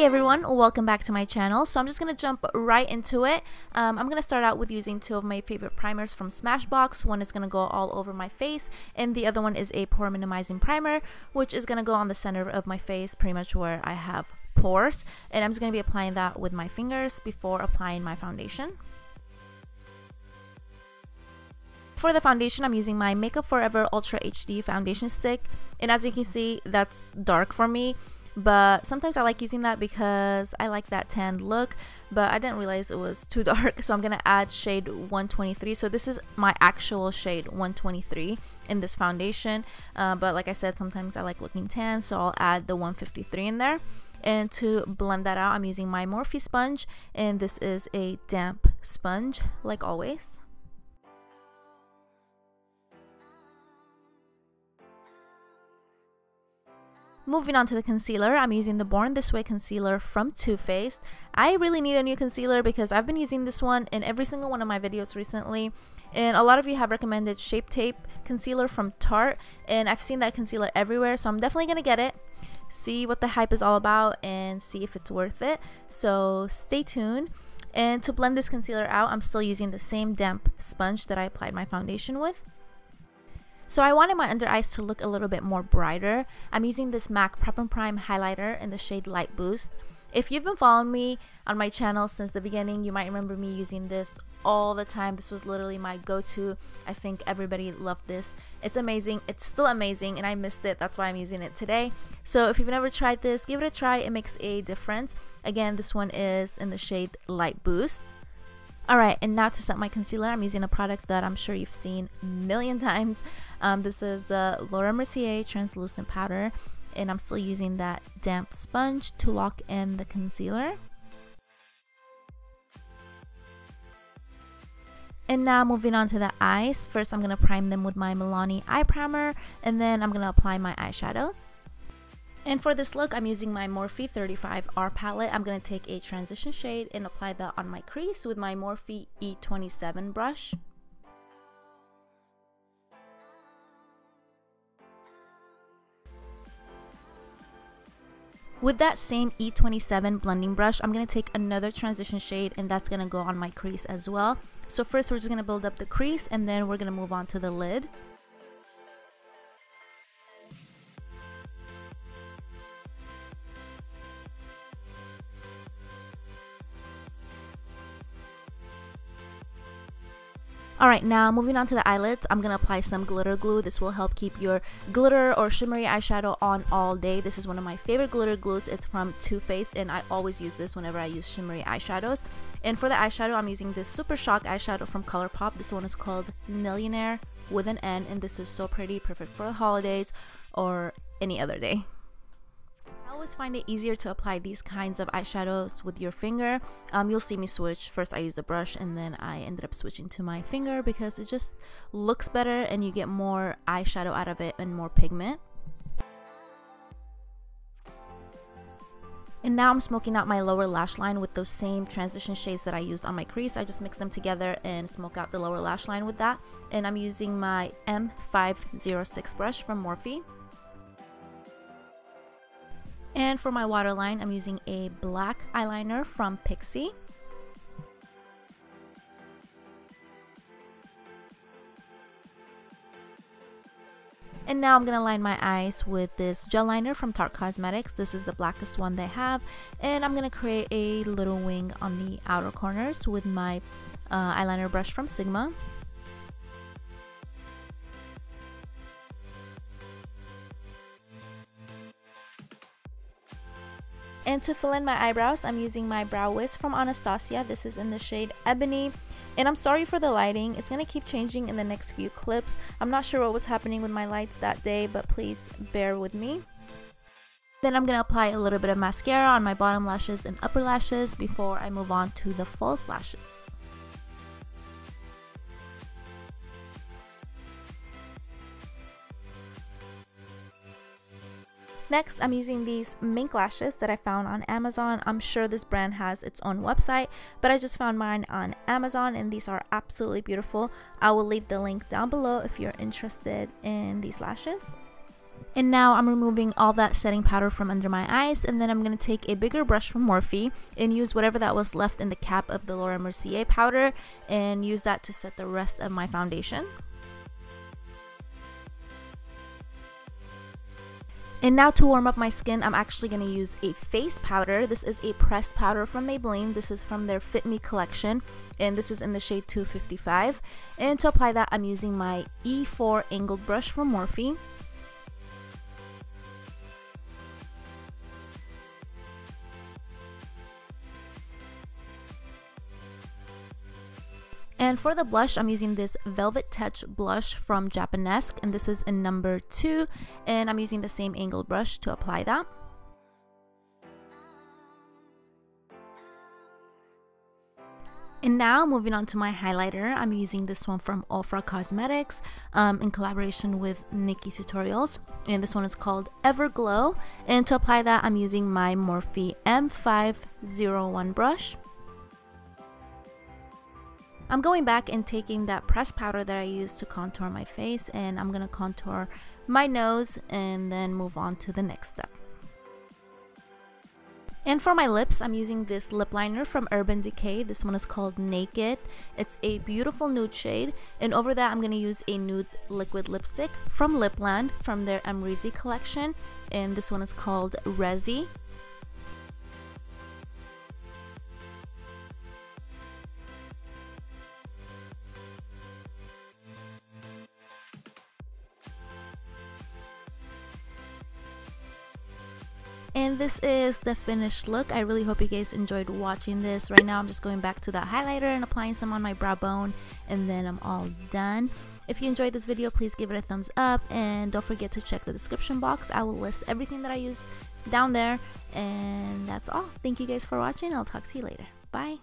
Hey everyone, welcome back to my channel. So I'm just gonna jump right into it. I'm gonna start out with using two of my favorite primers from Smashbox. One is gonna go all over my face, and the other one is a pore minimizing primer, which is gonna go on the center of my face, pretty much where I have pores. And I'm just gonna be applying that with my fingers before applying my foundation. For the foundation, I'm using my Makeup Forever Ultra HD foundation stick, and as you can see, that's dark for me. But sometimes I like using that because I like that tanned look, but I didn't realize it was too dark, so I'm gonna add shade 123. So this is my actual shade 123 in this foundation, but like I said, sometimes I like looking tan, so I'll add the 153 in there. And to blend that out, I'm using my Morphe sponge, and this is a damp sponge like always. Moving on to the concealer, I'm using the Born This Way concealer from Too Faced. I really need a new concealer because I've been using this one in every single one of my videos recently. And a lot of you have recommended Shape Tape concealer from Tarte, and I've seen that concealer everywhere, so I'm definitely going to get it. See what the hype is all about and see if it's worth it. So stay tuned. And to blend this concealer out, I'm still using the same damp sponge that I applied my foundation with. So I wanted my under eyes to look a little bit more brighter. I'm using this MAC Prep and Prime highlighter in the shade Light Boost. If you've been following me on my channel since the beginning, you might remember me using this all the time. This was literally my go-to. I think everybody loved this. It's amazing. It's still amazing, and I missed it. That's why I'm using it today. So if you've never tried this, give it a try. It makes a difference. Again, this one is in the shade Light Boost. Alright, and now to set my concealer, I'm using a product that I'm sure you've seen a million times. This is the Laura Mercier translucent powder, and I'm still using that damp sponge to lock in the concealer. And now moving on to the eyes. First, I'm going to prime them with my Milani eye primer, and then I'm going to apply my eyeshadows. And for this look, I'm using my Morphe 35R palette. I'm going to take a transition shade and apply that on my crease with my Morphe E27 brush. With that same E27 blending brush, I'm going to take another transition shade, and that's going to go on my crease as well. So first, we're just going to build up the crease, and then we're going to move on to the lid. Alright, now moving on to the eyelids, I'm going to apply some glitter glue. This will help keep your glitter or shimmery eyeshadow on all day. This is one of my favorite glitter glues. It's from Too Faced, and I always use this whenever I use shimmery eyeshadows. And for the eyeshadow, I'm using this Super Shock eyeshadow from ColourPop. This one is called Millionaire with an N, and this is so pretty, perfect for the holidays or any other day. I always find it easier to apply these kinds of eyeshadows with your finger. You'll see me switch. First I used the brush, and then I ended up switching to my finger because it just looks better and you get more eyeshadow out of it and more pigment. And now I'm smoking out my lower lash line with those same transition shades that I used on my crease. I just mix them together and smoke out the lower lash line with that. And I'm using my M506 brush from Morphe. And for my waterline, I'm using a black eyeliner from Pixie. And now I'm going to line my eyes with this gel liner from Tarte Cosmetics. This is the blackest one they have. And I'm going to create a little wing on the outer corners with my eyeliner brush from Sigma. And to fill in my eyebrows, I'm using my Brow Wiz from Anastasia. This is in the shade Ebony. And I'm sorry for the lighting. It's going to keep changing in the next few clips. I'm not sure what was happening with my lights that day, but please bear with me. Then I'm going to apply a little bit of mascara on my bottom lashes and upper lashes before I move on to the false lashes. Next, I'm using these mink lashes that I found on Amazon. I'm sure this brand has its own website, but I just found mine on Amazon, and these are absolutely beautiful. I will leave the link down below if you're interested in these lashes. And now I'm removing all that setting powder from under my eyes, and then I'm going to take a bigger brush from Morphe and use whatever that was left in the cap of the Laura Mercier powder and use that to set the rest of my foundation. And now to warm up my skin, I'm actually going to use a face powder. This is a pressed powder from Maybelline. This is from their Fit Me collection, and this is in the shade 255. And to apply that, I'm using my E4 angled brush from Morphe. And for the blush, I'm using this Velvet Touch blush from Japanesque, and this is in number 2, and I'm using the same angled brush to apply that. And now moving on to my highlighter, I'm using this one from Ofra Cosmetics in collaboration with Nikki Tutorials, and this one is called Everglow. And to apply that, I'm using my Morphe M501 brush. I'm going back and taking that pressed powder that I used to contour my face, and I'm going to contour my nose and then move on to the next step. And for my lips, I'm using this lip liner from Urban Decay. This one is called Naked. It's a beautiful nude shade, and over that I'm going to use a nude liquid lipstick from Lipland from their Amrezy collection, and this one is called Resi. And this is the finished look. I really hope you guys enjoyed watching this. Right now I'm just going back to that highlighter and applying some on my brow bone, and then I'm all done. If you enjoyed this video, please give it a thumbs up, and don't forget to check the description box. I will list everything that I use down there, and that's all. Thank you guys for watching. I'll talk to you later. Bye.